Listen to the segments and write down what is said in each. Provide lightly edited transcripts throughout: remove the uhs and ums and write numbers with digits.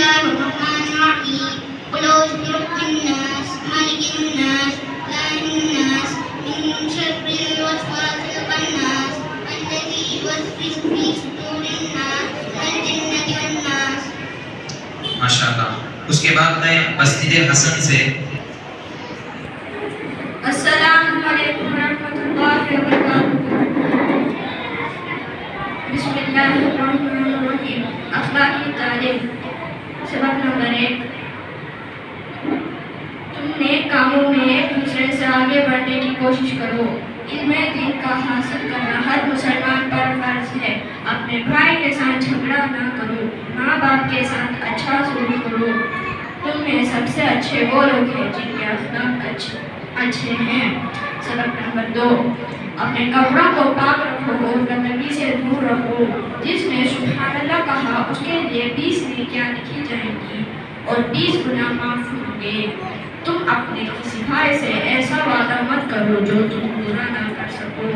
الله الرحمن الرحيم قل أعوذ برب الناس مالك الناس إله الناس من شر الوسواس الخناس الذي يوسوس في صدور الناس من الجنة والناس. ماشاءاللہ. اس کے بعد میں مسجد حسن سے السلام علیکم ورحمۃ اللہ وبرکاتہ. بسم اللہ الرحمن الرحیم. اخلاقی تعلیم. سبق نمبر 1. تم نیک کاموں میں ایک دوسرے سے آگے بڑھنے کی کوشش کرو. علم دین کا حاصل کرنا ہر مسلمان پر فرض ہے. اپنے بھائی کے ساتھ جھگڑا نہ کرو. ماں باپ کے ساتھ اچھا سلوک کرو. تم میں سب سے اچھے وہ لوگ ہیں جن کے اخلاق اچھے ہیں. سبق نمبر 2. اپنے کپڑوں کو پاک رکھو اور گندگی سے دور رکھو. جس نے سبحان اللہ کہا اس کے لیے 20 نیکیاں لکھی جائیں گی اور 20 گناہ معاف ہوں گے. تم اپنے کسی بھائی سے ایسا وعدہ مت کرو جو تم پورا نہ کر سکو.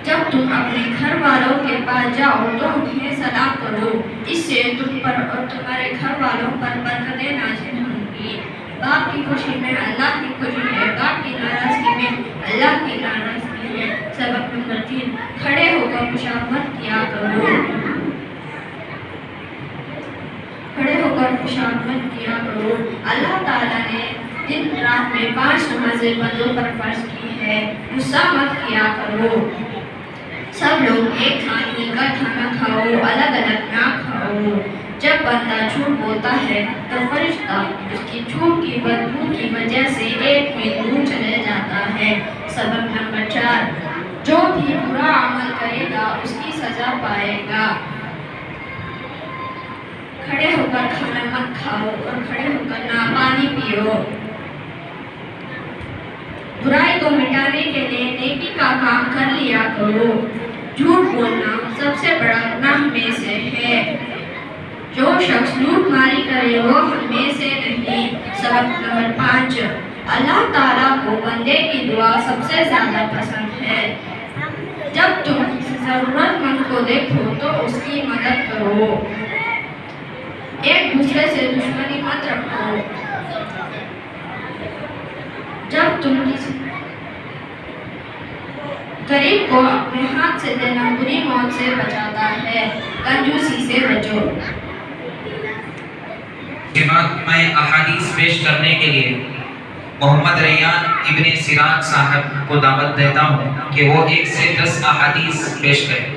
جب تم اپنے گھر والوں کے پاس جاؤ تو انہیں سلام کرو. اس سے تم پر اور تمہارے گھر والوں پر برکتیں نازل ہوں گی. باپ کی خوشی میں اللہ کی خوشی ہے. باپ کی ناراضگی میں اللہ کی ناراضگی ہے. سبق نمبر 3. کھڑے ہو کر مشاورت کیا کرو. کھڑے ہو کر مشاورت کیا کرو. اللہ تعالیٰ نے دن رات میں 5 نمازیں بندوں پر فرض کی ہے. غصہ مت کیا کرو. سب لوگ ایک ساتھ مل کر کھانا کھاؤ. الگ الگ نہ کھاؤ. جب بندہ جھوٹ بولتا ہے تو فرشتہ اس کی جھوٹ کی بدبو کی وجہ سے ایک میل دور چلے جاتا ہے. سبق نمبر 4. جو بھی برا عمل کرے گا اس کی سزا پائے گا. کھڑے ہو کر کھانا مت کھاؤ اور کھڑے ہو کر نہ پانی پیو. برائی کو مٹانے کے لیے نیکی کا کام کر لیا کرو. جھوٹ بولنا سب سے بڑا گناہ میں سے ہے. جو شخص لوٹ ماری کرے وہ ہم میں سے نہیں. سبق نمبر 5. اللہ تعالیٰ کو بندے کی دعا سب سے زیادہ پسند ہے. جب تم کسی ضرورت مند کو دیکھو تو اس کی مدد کرو. ایک دوسرے سے دشمنی مت رکھو. جب تم کسی غریب کو اپنے ہاتھ سے دینا بری موت سے بچاتا ہے. کنجوسی سے بچو. کے بعد میں احادیث پیش کرنے کے لیے محمد ریان ابن سراج صاحب کو دعوت دیتا ہوں کہ وہ 1 سے 10 احادیث پیش کریں.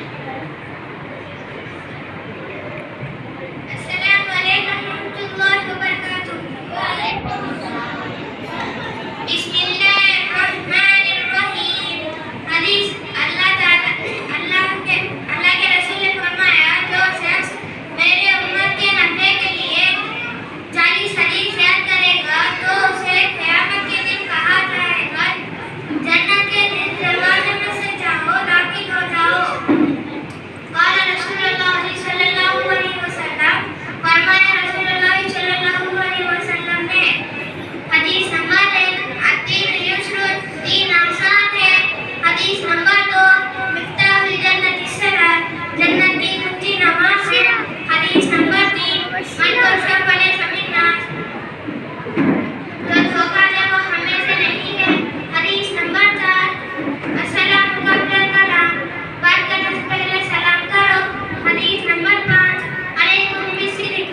السلام علیکم ورحمۃ اللہ وبرکاتہ. بسم اللہ الرحمن الرحیم. حدیث. اللہ کے رسول نے فرمایا جو شخص میرے امت کے نفع کے لیے 40 حدیث یاد کرے گا تو اسے قیامت کے دن کہا جائے گا جنت کے دروازے میں سے جاؤ داخل ہو جاؤ. قال رسول اللہ صلی اللہ علیہ وسلم. فرمایا رسول اللہ صلی اللہ علیہ وسلم نے. حدیث نمبر 1. الدین یسر. دین آسان ہے. حدیث نمبر 2. مفتاح الجنت الصلاۃ. جنت کی کنجی نماز ہے. حدیث نمبر 3. من کو پڑے سمجھ ناس جو دھوکہ دے وہ ہم میں سے نہیں ہے. حدیث نمبر 4. السلام قبل الکلام. بات کرنے سے پہلے سلام کرو. حدیث نمبر 5. علیکم بالصدق.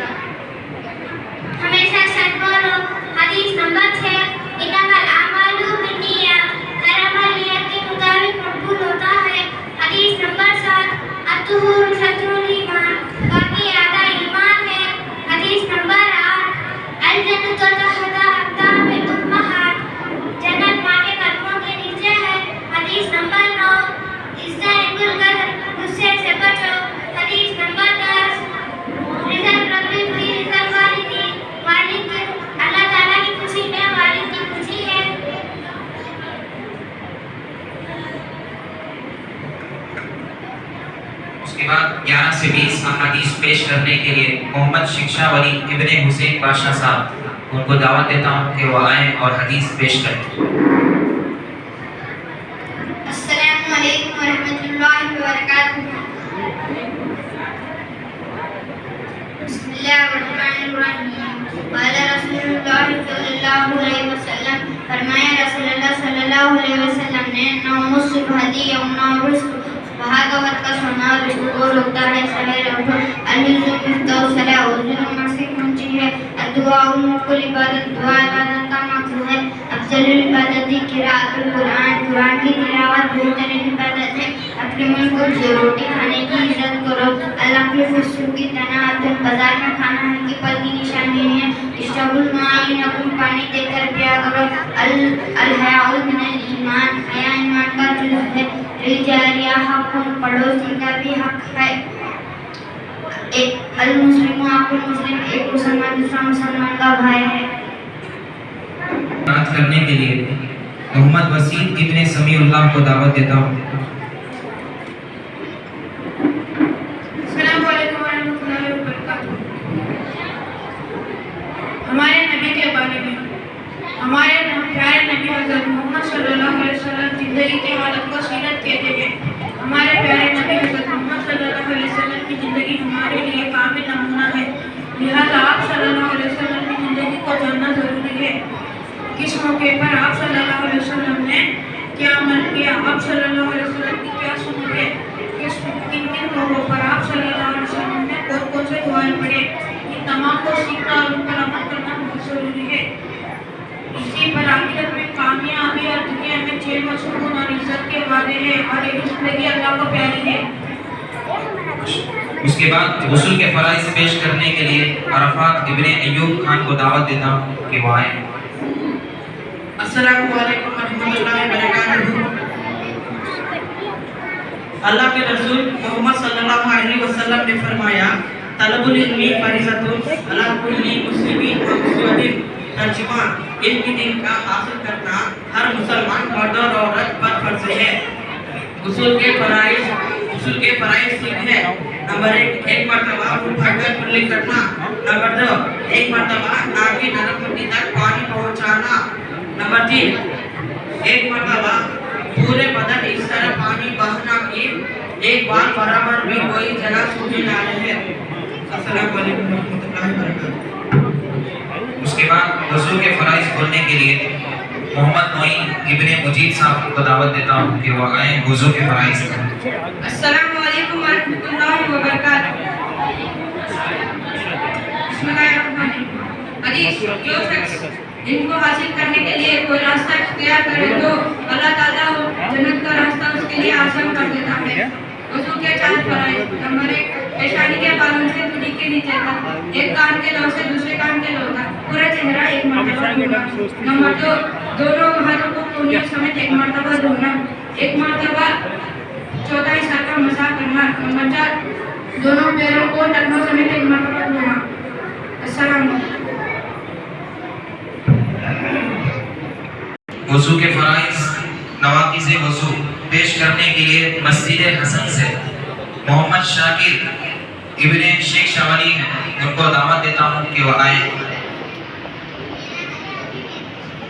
ہمیشہ سچ بولو. حدیث نمبر 6. انما الاعمال بالنیات. ہر عمل نیت کے مطابق مقبول ہوتا ہے. حدیث نمبر 7. الطہور شطر الایمان. باقی آدھا ایمان ہے. حدیث نمبر 8. الجنت تحت اقدام الامہات. جنت ماں کے قدموں کے نیچے ہے. حدیث نمبر 9. اجتنبوا الغضب. غصے سے بچو. حدیث نمبر 10. رضا ربی فی رضا الوالدین. والد کی اللہ تعالیٰ کی خوشی میں والد کی خوشی ہے. اس کے بعد 11 سے 20 احادیث پیش کرنے کے لیے محمد شکشا ولی ابن حسین بادشاہ صاحب ان کو دعوت دیتا ہوں کہ وہ آئیں اور حدیث پیش کریں. السلام علیکم ورحمۃ اللہ وبرکاتہ. بسم اللہ الرحمن नौमुस सुबह दी यमुना रुस्क भागवत का सुना रुस्क को रोकता है सवेरे उठो अल-हुज़ू सला हुज़ू नमाज की कुंजी है दुआ कुल इबादत दुआ इबादत का मकसद है अफजलुल इबादत क़िराअतुल कुरान कुरान की तिलावत बेहतरीन इबादत है अपने मुल्क को रोटी खाने की इज्जत करो अल्लाह के फुसूल की तनाअतुल बाजार में खाना है कि पल की निशानी है इस्ताबुल माइनकुम पानी देकर पिया करो अल-हयाउ मिनल ईमान हया ईमान का जुज़ है रिजारिया हक़ुन पड़ोसी का भी हक है एक अल-मुस्लिम आपको मुस्लिम एक मुसलमान दूसरा मुसलमान का भाई है बात करने के लिए मोहम्मद वसीम इब्ने समीउल्लाह को दावत देता हूँ। अस्सलामु अलैकुम वरहमतुल्लाहि वबरकातुहू। हमारे नबी के बारे में हमारे प्यारे नबी हज़रत मोहम्मद सल्लल्लाहु अलैहि वसल्लम जिंदगी के हालत को सीरत कहते हैं। हमारे प्यारे नबी हज़रत मोहम्मद सल्लल्लाहु अलैहि वसल्लम की जिंदगी हमारे लिए कामिल नमूना है, लिहाजा आप सल्लल्लाहु अलैहि वसल्लम की जिंदगी को जानना जरूरी है। किस मौके पर आप सल्लल्लाहु अलैहि वसल्लम ने क्या अमल किया, आप सल्लल्लाहु अलैहि वसल्लम की क्या सुन्नत है, किन किन मौकों पर आप सल्लल्लाहु अलैहि वसल्लम ने कौन से दुआएं पढ़े, इन तमाम को सीखना और उन पर अमल करना बहुत जरूरी है। इसी पर आखिरत में कामयाबी और दुनिया में चैन व सुकून और इज्जत के वादे हैं और यही जिंदगी अल्लाह को प्यारी है। उसके बाद गुस्ल के फराइज पेश करने के लिए अरफात इब्ने अय्यूब खान को दावत देता हूँ कि वो आए। अस्सलामु अलैकुम वरहमतुल्लाहि वबरकातुहू। अल्लाह के रसूल मोहम्मद सल्लल्लाहु अलैहि वसल्लम ने फरमाया तलबुल इल्मी फरीज़तुन अला कुल्ली मुस्लिमीन व मुस्लिमातिन। तर्जुमा इल्म की दीन का हासिल करना हर मुसलमान मर्द और औरत पर फर्ज है। गुस्ल के फराइज तीन है। नंबर एक मर्तबा भरकर कुल्ली करना। नंबर 2 एक मर्तबा नाक की नरम पट्टी तक पानी पहुंचाना। नंबर 3 एक मर्तबा पूरे बदन इस तरह पानी बहाना कि एक बार बराबर भी कोई जगह सूखी ना रहे। अस्सलामु अलैकुम वरहमतुल्लाहि वबरकातुहू। उसके बाद गुस्ल के फराइज बोलने के लिए मोहम्मद मोइन इब्ने मुजीब साहब को दावत देता हूँ कि वो आए वुज़ू के फराइज करें। अस्सलामु अलैकुम वरहमतुल्लाहि वबरकातुहू। बिस्मिल्लाहिर्रहमानिर्रहीम। हदीस जो शख्स इनको हासिल करने के लिए कोई रास्ता इख्तियार करे तो अल्लाह ताला जन्नत का रास्ता उसके लिए आसान कर देता है। वुज़ू के 4 फराइज। नंबर 1 पेशानी के बालों से तुड़ी के नीचे तक, एक कान के लौ से दूसरे कान के लौ तक पूरा चेहरा एक मर्तबा धोना। नंबर 2 दोनों हाथों को कोहनियों समेत एक मर्तबा धोना, एक मर्तबा चौथाई सर का मसाह करना। नंबर 4 दोनों पैरों को टखनों समेत एक मर्तबा धोना। अस्सलाम। वुज़ू के फराइज नवाक़िज़े वुज़ू पेश करने के लिए मस्जिद हसन से मोहम्मद शाकिर इब्ने शेख शावली हैं, उनको दावत देता हूँ कि वो आए।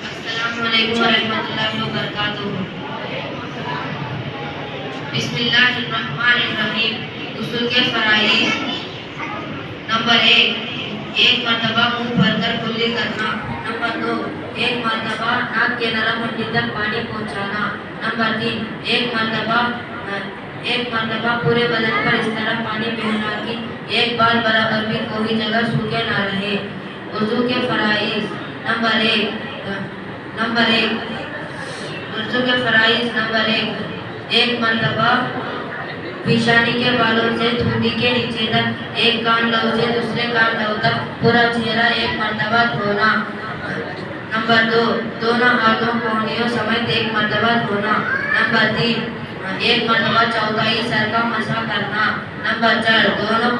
अस्सलामु अलैकुम वरहमतुल्लाहि वबरकातुहू। बिस्मिल्लाहिर्रहमानिर्रहीम। गुस्ल के फराइज। नंबर 1 एक मर्तबा मुंह भरकर कुल्ली करना। नंबर 2 एक मर्तबा नाक के नरम हड्डी तक पानी पहुंचाना। नंबर 3 एक मर्तबा पूरे बदन पर इस तरह पानी बहना कि एक बार बराबर भी कोई जगह सूखे ना रहे। वुज़ू के फराइज। नंबर 1 वुज़ू के फराइज। नंबर 1 एक मर्तबा पेशानी के बालों से ठुड्डी के नीचे तक, एक कान लौ से दूसरे कान लौ तक पूरा चेहरा एक मर्तबा धोना। नंबर 2 दोनों हाथों कोहनियों समेत एक मर्तबा धोना। नंबर 3 एक मर्तबा चौथाई सर का मसाह करना। नंबर 4 दोनों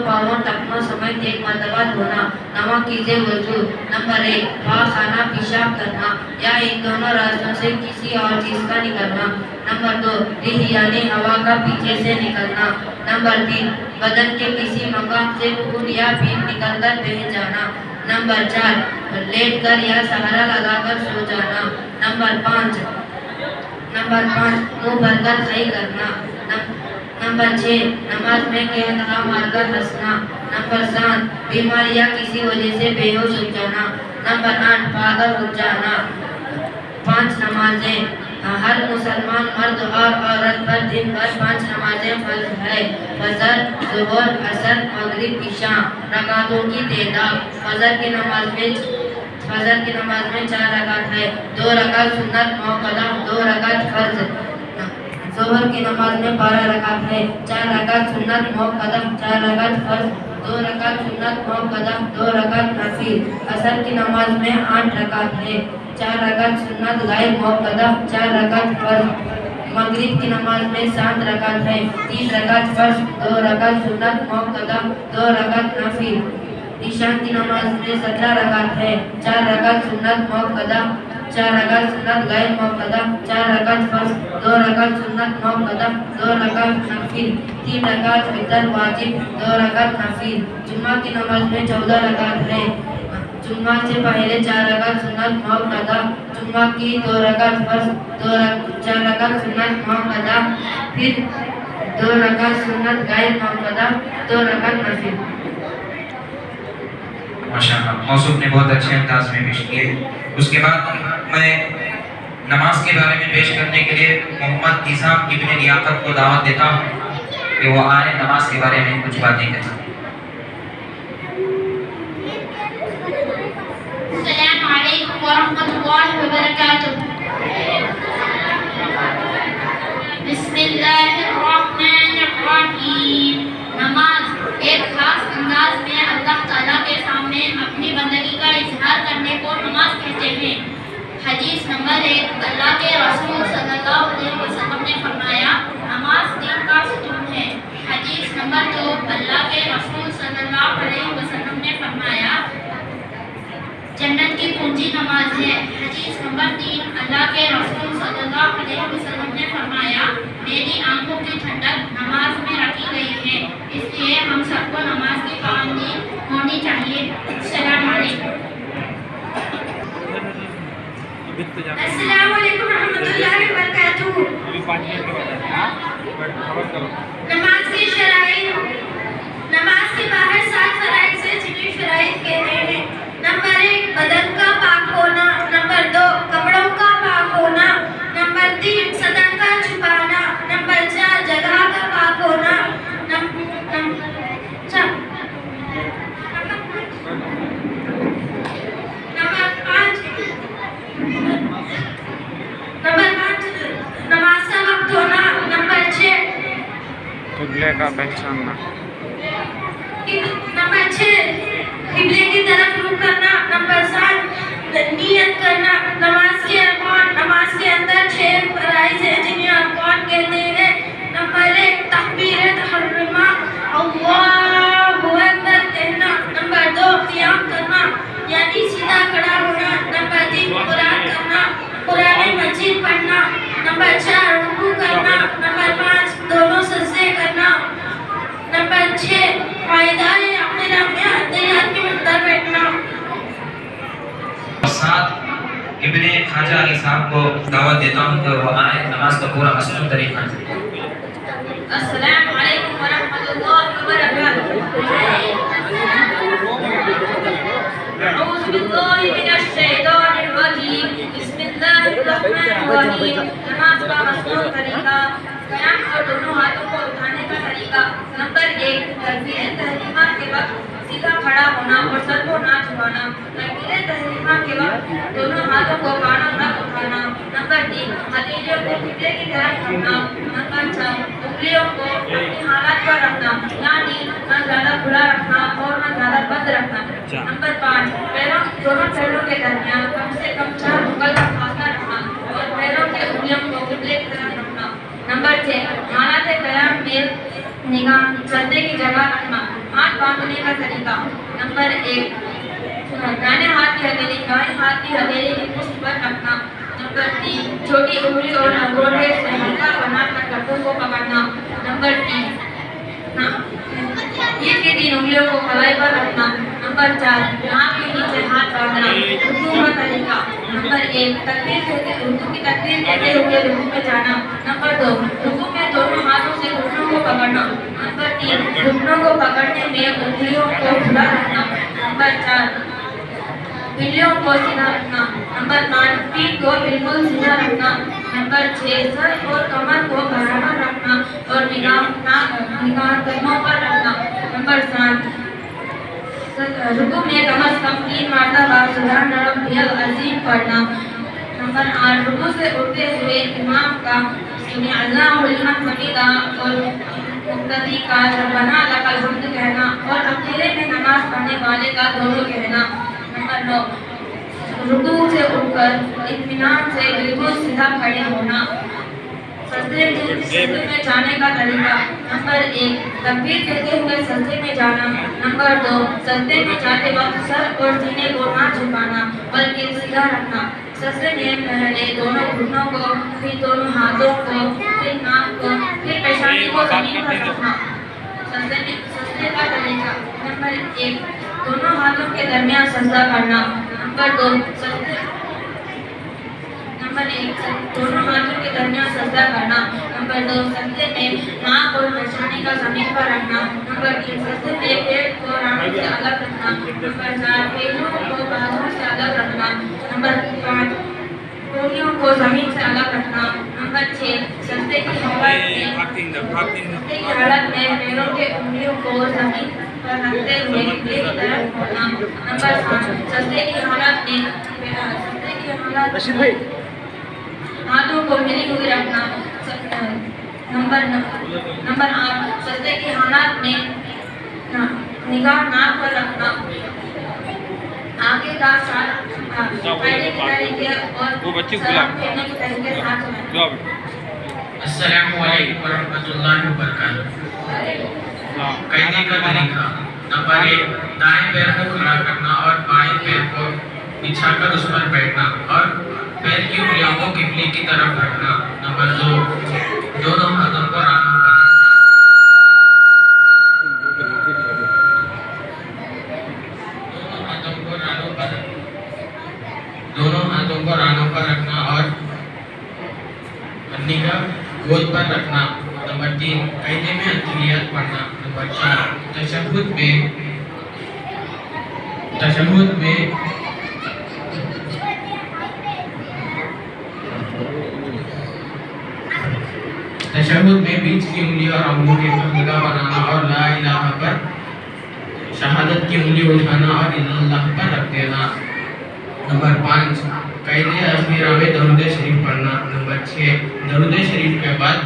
पाँवों टखनों समेत एक मर्तबा धोना। नवाक़िज़े वुज़ू। नंबर 1 पाखाना पेशाब करना या इन दोनों रास्तों से किसी और चीज का निकलना। नंबर 2 रिह यानी हवा का पीछे से निकलना। नंबर 3 बदन के किसी मकाम से खून या पीप निकलकर बह जाना। नंबर 4 लेटकर या सहारा लगाकर सो जाना। नंबर 5 मुंह भरकर सही करना। नंबर 6 नमाज में कहता मारकर हंसना। नंबर 7 बीमारी या किसी वजह से बेहोश हो जाना। नंबर 8 पागल हो जाना। 5 नमाजें ہر مسلمان مرد اور عورت پر دن بھر 5 نمازیں فرض ہے۔ فجر، ظہر، عصر، مغرب، عشاء۔ رکعتوں کی تعداد: فجر کی نماز میں 4 رکعت ہے، 2 رکعت سنت موقدہ، 2 رکعت فرض۔ ظہر کی نماز میں 12 رکعت ہے، 4 رکعت سنت موقدہ، 4 رکعت فرض، 2 رکعت سنت موقدہ، 2 رکعت نفل۔ عصر کی نماز میں 8 رکعت ہے، 4 رکعت سنت غیر موقدہ، 4 رکعت فرض۔ مغرب کی نماز میں 7 رکعت ہے، 3 رکعت فرض، 2 رکعت سنت موقدہ، 2 رکعت نفل۔ عشاء کی نماز میں 17 رکعت ہے، 4 رکعت سنت موقدہ، 4 رکعت سنت غیر موقدہ، 4 رکعت فرض، 2 رکعت سنت موقدہ، 2 رکعت نفل، 3 رکعت وتر واجب، 2 رکعت نفل۔ جمعہ کی نماز میں 14 رکعت ہے، جمعہ سے پہلے 4 رکعت سنت موقدہ، جمعہ کی 2 رکعت فرض، 4 رکعت سنت موقدہ، پھر 2 رکعت سنت غیر موقدہ، 2 رکعت نفل۔ ماشاءاللہ موصوف نے بہت اچھے انداز میں پیش کیے۔ اس کے بعد میں نماز کے بارے میں پیش کرنے کے لیے محمد نظام ابن لیاقت کو دعوت دیتا ہوں کہ وہ آئے نماز کے بارے میں کچھ باتیں کریں۔ السلام علیکم ورحمۃ اللہ وبرکاتہ۔ بسم اللہ الرحمن الرحیم۔ نماز ایک خاص انداز میں اللہ تعالیٰ کے سامنے اپنی بندگی کا اظہار کرنے کو نماز کہتے ہیں۔ حدیث نمبر 1، اللہ کے رسول صلی اللہ علیہ وسلم نے فرمایا، نماز دین کا ستون ہے۔ حدیث نمبر 2، اللہ کے رسول صلی اللہ علیہ وسلم نے فرمایا، جنت کی کنجی نماز ہے۔ حدیث نمبر 3، اللہ کے رسول صلی اللہ علیہ وسلم نے فرمایا، میری آنکھوں کی ٹھنڈک نماز میں رکھی گئی ہے، اس لیے ہم سب کو نماز کی پابندی ہونی چاہیے۔ السلام علیکم۔ السلام علیکم ورحمۃ اللہ وبرکاتہ۔ نماز کی شرائط۔ نماز کے باہر 7 فرائض سے جنہیں شرائط کہتے ہیں۔ نمبر 1، بدن کا پاک ہونا۔ نمبر 2، کپڑوں کا پاک ہونا۔ نمبر 3، صدر کا چھپانا۔ نمبر 4، جگہ کا پاک ہونا۔ نمبر 5 نماز کا وقت ہونا۔ نمبر 6 قبلے کا پہچاننا۔ نمبر 6 قبلے کی طرف رخ کرنا۔ نمبر 7 نیت کرنا۔ نماز کے ارکان۔ نماز کے اندر 6 فرائض ہیں جنہیں ارکان کہتے ہیں۔ نمبر 1، تکبیر تحریمہ، اللہ اکبر کہنا۔ نمبر 2، قیام کرنا یعنی سیدھا کھڑا ہونا۔ نمبر 3، قرآن کرنا، قرآن مجید پڑھنا۔ نمبر 4، رکوع کرنا۔ نمبر 5، دونوں سجدے کرنا۔ نمبر 6، پائیدار عقیدہ میں احتیاط کے اندر بیٹھنا۔ اور ساتھ ابن خواجہ علی صاحب کو دعوت دیتا ہوں کہ وہ آئے نماز کا پورا مصنوع طریقہ سے۔ السلام علیکم ورحمۃ اللہ وبرکاتہ۔ اعوذ باللہ من الشیطان الرجیم، بسم اللہ الرحمن الرحیم۔ نماز کا مصنوع طریقہ، قیام اور دونوں ہاتھوں کو اٹھانے کا طریقہ۔ نمبر 1، تکبیر تحریمہ کے وقت سیدھا کھڑا ہونا اور سر کو نہ جھکانا۔ تکبیر تحریمہ کے وقت دونوں ہاتھوں کو کانوں تک اٹھانا۔ نمبر 3، ہتھیلیوں کو قبلے کی طرف رکھنا۔ نمبر 4، انگلیوں کو اپنی حالت پر رکھنا یعنی نہ زیادہ کھلا رکھنا اور نہ زیادہ بند رکھنا۔ نمبر 5، دونوں پیروں کے درمیان کم سے کم 4 انگل کا فاصلہ رکھنا اور پیروں کے انگلیوں کو قبلے کی طرف رکھنا۔ نمبر 6، حالت قیام میں نگاہ سجدے کی جگہ رکھنا۔ ہاتھ باندھنے کا طریقہ۔ نمبر 1، دائیں ہاتھ کی ہتھیلی بائیں ہاتھ کی ہتھیلی کی پشت پر رکھنا۔ نمبر 3، چھوٹی انگلی اور انگوٹھے سے ہلکا بنا کر کندھوں کو پکڑنا۔ نمبر 3، یہ کی 3 انگلیوں کو کلائی پر رکھنا۔ نمبر 4، ناک کے نیچے ہاتھ باندھنا۔ رکوع کا طریقہ۔ نمبر 1، رکوع کی تکبیر کہتے ہوئے رکوع میں جانا۔ نمبر 2، رکوع میں دونوں ہاتھوں سے گھٹنوں کو پکڑنا۔ نمبر 3، گھٹنوں کو پکڑنے میں انگلیوں کو کھلا رکھنا۔ نمبر 4، پنڈلیوں کو سیدھا رکھنا۔ نمبر 5، پیٹھ کو بالکل سیدھا رکھنا۔ नंबर 6 सर और कमर को बराबर रखना और निगाह कदमों पर रखना। नंबर 7 रुकू में कम से कम 3 मरतबा सुभान रब्बियल अज़ीम पढ़ना। नंबर 8 रुकू से उठते हुए इमाम का समी अल्लाहु लिमन हमीदा और मुक्तदी का रब्बना लकल हम्द कहना और अकेले में नमाज पढ़ने वाले का दोनों कहना। नंबर 9 रुकू से उठकर इत्मीनान से बिल्कुल सीधा खड़े होना। सजदे में जाने का तरीका। नंबर 1 तकबीर कहते हुए सजदे में जाना। नंबर 2 सजदे में जाते वक्त सर और सीने को ना झुकाना बल्कि सीधा रखना। सजदे में पहले दोनों घुटनों को, फिर दोनों हाथों को, फिर नाक को, फिर पेशानी को जमीन पर रखना। सजदे का तरीका। नंबर 1 दोनों हाथों के दरमियान सजदा करना। नंबर 2 दोनों हाथों के दरमियान सजदा करना। नंबर 2 सजदे में नाक और पेशानी का जमीन पर रखना। नंबर 3 सजदे में पेट को रानी से अलग रखना। नंबर 4 पेटों को बाजुओं से अलग रखना। नंबर 5 कोहनियों को जमीन से अलग रखना। नंबर 6 सजदे की हालत में पैरों के उंगलियों को जमीन पर रखते हुए किबले की तरफ मोड़ना। नंबर 7 सजदे की हालत में हाथों को मिली हुई रखना। नंबर 8 सजदे की हालत में निगाह नाक पर रखना। आगे का साथ पहले की तरीके और सलाम फेरने के तरीके साथ चलाएं। अस्सलामु अलैकुम वरहमतुल्लाहि वबरकातुहू। कहने का तरीका। नंबर 1 दाएं पैर को खड़ा करना और बाएं पैर को बिछाकर उस पर बैठना और पैर की उंगलियों को किबले की तरफ रखना। नंबर 2 दोनों हाथों को रानों पर रखना और निगाह गोद पर रखना। नंबर 3 कायदे में अत्तहियात पढ़ना। नंबर 4 तशहुद में बीच की उंगली और अंगूठे पर निगाह बनाना और ला इलाहा पर शहादत की उंगली उठाना और इल्लल्लाह पर रख देना। नंबर 5 कायदे अज़मीरा में दरूद शरीफ पढ़ना। नंबर 6 दरूद शरीफ के बाद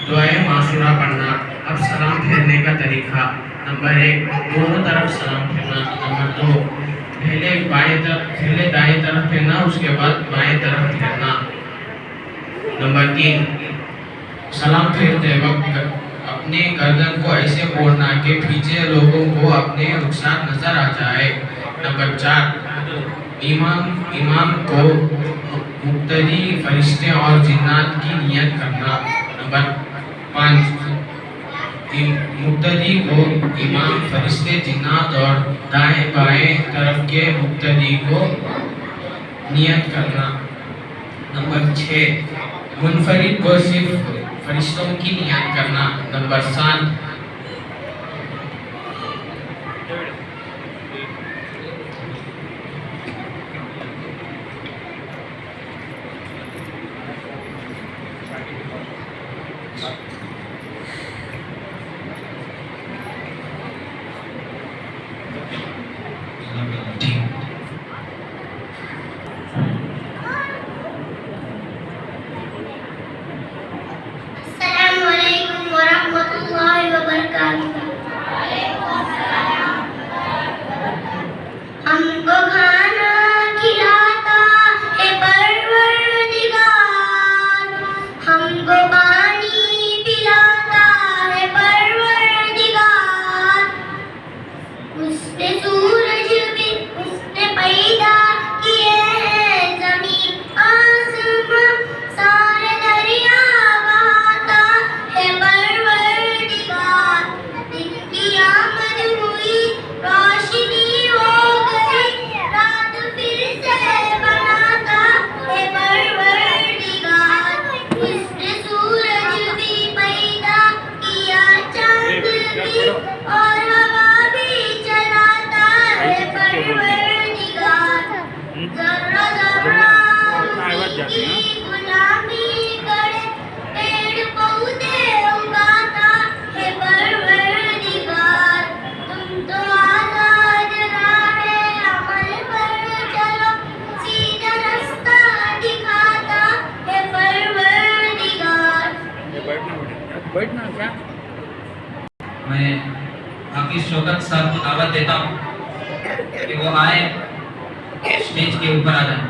दुआए मासूरा पढ़ना। अब सलाम फेरने का तरीका। नंबर 1 दोनों तरफ सलाम फेरना। नंबर 2 पहले दाएं तरफ फेरना, उसके बाद बाएं तरफ फेरना। नंबर 3 सलाम फेरते वक्त अपने गर्दन को ऐसे मोड़ना कि पीछे लोगों को अपने रुखसार नजर आ जाए। नंबर 4 इमाम को मुक्तदी फरिश्ते और जिन्नात की नियत करना। नंबर 5 मुक्तदी को इमाम फरिश्ते जिन्नात और दाएं बाएं तरफ के मुक्तदी को नियत करना। नंबर 6 मुनफरिद को सिर्फ फरिश्तों की नियत करना। नंबर 7 अस्सलामु अलैकुम वरहमतुल्लाहि वबरकातुहू। हमको खाना खिलाता है परवरदिगार, हमको पानी पिलाता है परवरदिगार। उसने सूरज भी उसने पैदा किए हैं, जमीन आसमां सारे दरिया बहाता है परवरदिगार। दिन की आमद हुई रोशनी हो गई, रात फिर से बनाता है परवरदिगार। उसने सूरज भी पैदा किया, चांद भी और हवा भी चलाता है परवरदिगार। जर्रा जर्रा उसी की गुलामी साहब को दावत देता हूँ कि वो आए स्टेज के ऊपर आ जाए.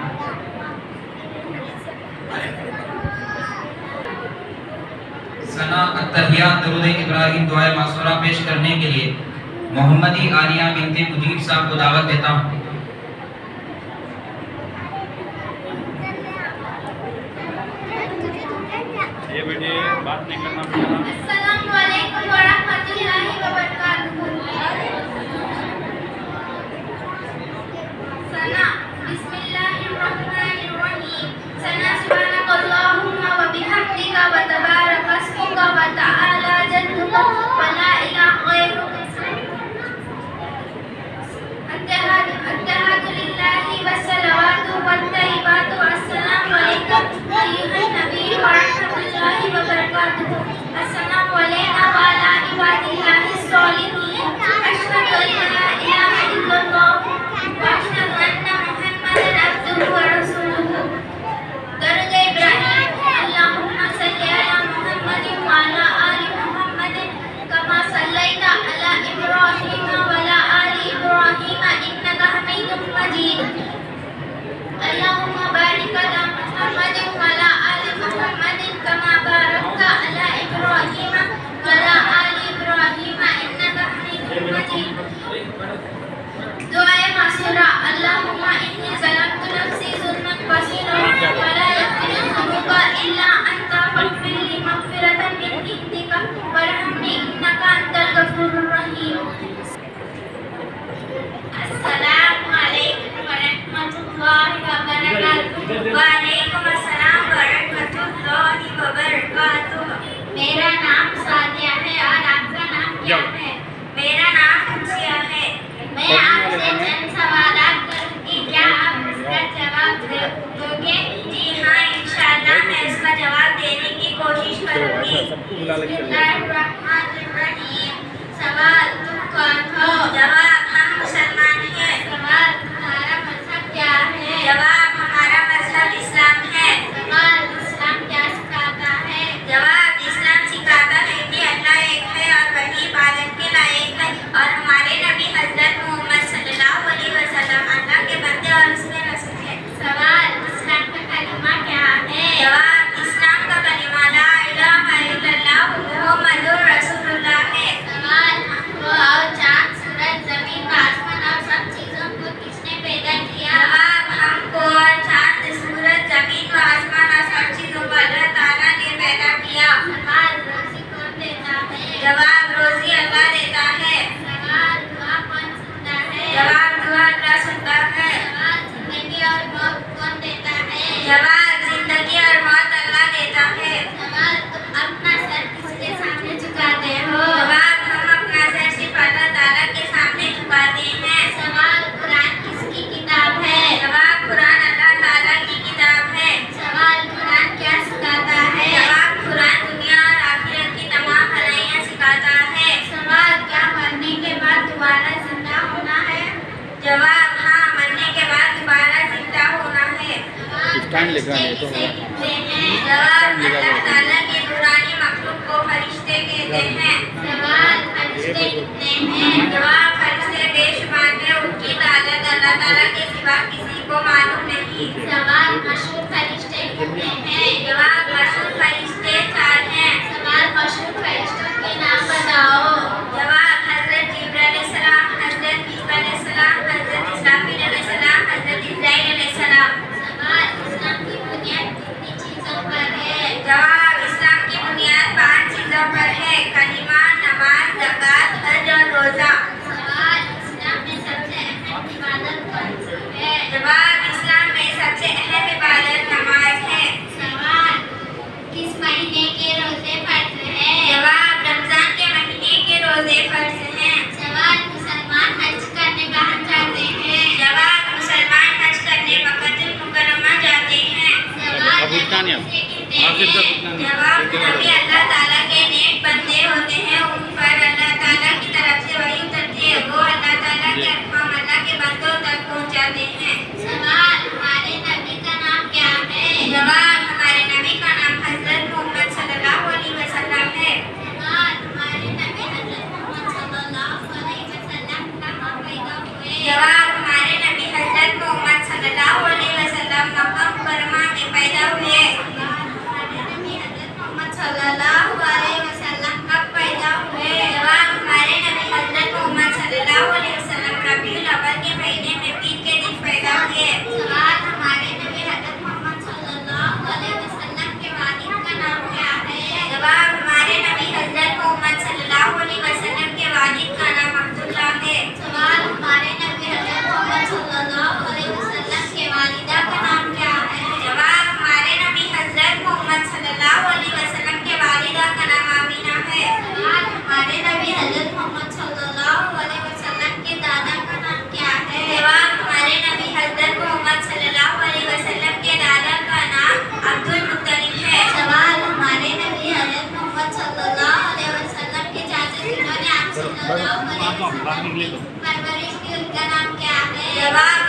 सना अत्तहियात दरूद इब्राहिम दुआए मासूरा पेश करने के लिए मोहम्मदी आलिया बिनते मुजीब साहब को दावत देता हूँ. ये बेटे बात नहीं करना पड़ेगा. अस्सलामु अलैकुम व रहमतुल्लाहि व बरकातुहू. सना बिस्मिल्लाहिर्रहमानिर्रहीम. सना सुब्हानकल्लाहुम्मा व बिहम्दिका व तबारक अस्मुका व तआला जद्दुका व ला इलाहा गैरुका. अत्तहियातु लिल्लाहि वस्सलावातु वत्तय्यिबातु. अस्सलामु अलैकुम अय्युहन नबी व रहमतुल्लाहि व बरकातुहू. अस्सलामु अलैना व अला इबादिल्लाहिस सालिहीन. अशहदु अन ला इलाहा इल्लल्लाह व अशहदु अन्ना मुहम्मदन अब्दुहु व रसूलुहु. दरूद इब्राहिम. अल्लाहुम्मा सल्लि अला मुहम्मदिन व अला आलि मुहम्मदिन कमा सल्लैता अला इब्राहीम व अला आलि इब्राहीम इन्नका हमीदुम मजीद. अल्लाहुम्मा बारिक अला मुहम्मदिन व अला आलि मुहम्मदिन कमा बारकता अला इब्राहीम व अला आलि इब्राहीम इन्नका हमीदुम मजीद. दुआए मासूरा. अल्लाहुम्मा इन्नी ज़लमतु नफ्सी ज़ुल्मन कसीरा व ला यग़फिरु ज़ुनूबा इल्ला अंता फ़ग़फ़िर ली मग़फ़िरतन मिन इंदिका वरहमनी इन्नका अंतल गफ़ूरुर रहीम. अस्सलामु अलैकुम व रहमतुल्लाहि व बरकातुहू. व अलैकुम अस्सलाम व रहमतुल्लाहि व बरकातुहू. मेरा नाम सादिया है और आपका नाम क्या है? मेरा नाम खुशिया है. मैं आपसे चंद सवालात करूंगी. क्या आप इसका जवाब दोगे? जी हाँ, इंशाअल्लाह मैं इसका जवाब देने की कोशिश करूंगी. बिस्मिल्लाहिर्रहमानिर्रहीम. सवाल. तुम कौन हो? जवाब. हम मुसलमान हैं. सवाल. तुम्हारा मजहब क्या है? जवाब. हमारा मजहब इस्लाम है. सवाल. इस्लाम क्या सिखाता है? जवाब. इस्लाम सिखाता है कि अल्लाह एक है और वही इबादत के लायक है और हमारे नबी हजरत मोहम्मद सल्लल्लाहु अलैहि वसल्लम अल्लाह के बंदे और उसके रसूल हैं. सवाल. इस्लाम का कलिमा क्या है? जवाब. इस्लाम का कलिमा ला इलाहा इल्लल्लाह मुहम्मदुर रसूलुल्लाह है. सवाल. हमको और चाँद, सूरज, जमीन, आसमान और सब चीजों को किसने पैदा किया? जवाब. हमको और चाँद, सूरज, जमीन, आसमान और सब चीजों को अल्लाह ताला ने पैदा किया. सवाल. रोजी कौन देता है? जवाब. रोजी अल्लाह देता है. सवाल. दुआ कौन सुनता है? जवाब. दुआ अल्लाह सुनता है. सवाल. जिंदगी और मौत कौन देता है? जवाब. जिंदगी और मौत अल्लाह देता है. सवाल. तुम अपना सर किसके सामने झुकाते हो? जवाब. हम अपना सर सिर्फ अल्लाह ताला के सामने झुकाते हैं. सवाल. कुरान किसकी किताब है? जवाब. कुरान अल्लाह ताला की किताब है. सवाल. कुरान क्या सिखाता है? जवाब. कुरान दुनिया और आखिरत की तमाम भलाइयाँ सिखाता है. सवाल. क्या मरने के बाद दोबारा जिंदा होना है? जवाब. हाँ, मरने के बाद दोबारा जिंदा होना है. स्टैंड लिखा है तो किसे कहते हैं? जवाब. अल्लाह ताला के नूरानी मखलूक को फरिश्ते कहते हैं. सवाल. फरिश्ते कितने हैं? जवाब. फरिश्ते बेशुमार हैं. उनकी तादाद अल्लाह ताला के सिवा किसी को मालूम नहीं. सवाल. मशहूर फरिश्ते कितने हैं? जवाब. मशहूर फरिश्ते 4 हैं. सवाल. मशहूर फरिश्तों के नाम बताओ. जवाब. हजरत जिब्राइल अलैहिस्सलाम, हजरत मीकाईल अलैहिस्सलाम, हजरत इसराफील अलैहिस्सलाम, हजरत इज़राइल अलैहिस्सलाम. सवाल. इस्लाम की बुनियाद कितनी चीजों पर है? जवाब. इस्लाम की बुनियाद 5 चीजों पर है. कलिमा, नमाज, ज़कात, हज और रोजा. सवाल. शव्वाल के महीने में बीत के दिन पैदा हुए। सवाल, हमारे नबी हज़रत मोहम्मद सल्लल्लाहु अलैहि वसल्लम के वालिद का नाम क्या है? जवाब, हमारे नबी हज़रत मोहम्मद सल्लल्लाहु अलैहि वसल्लम के वालिद का नाम अब्दुल्लाह है। सवाल, हमारे नबी हज़रत मोहम्मद सल्लल्लाहु अलैहि वसल्लम के वालिदा का नाम क्या है? जवाब, हमारे नबी हज़रत मोहम्मद सल्लल्लाहु अलैहि वसल्लम के वालिदा का नाम आमीना है। सवाल, हमारे नबी हज़रत मोहम्मद सल्लल्लाहु अलैहि वसल्लम के दादा का नाम क्या है? जवाब, हमारे नबी हज़रत मोहम्मद सल्लल्लाहु अलैहि वसल्लम के दादा का नाम अब्दुल मुत्तलिब है। सवाल, हमारे नबी हज़रत मोहम्मद सल्लल्लाहु अलैहि वसल्लम के चाचा जिन्होंने आप सल्लल्लाहु अलैहि वसल्लम की परवरिश की उनका नाम क्या है? जवाब,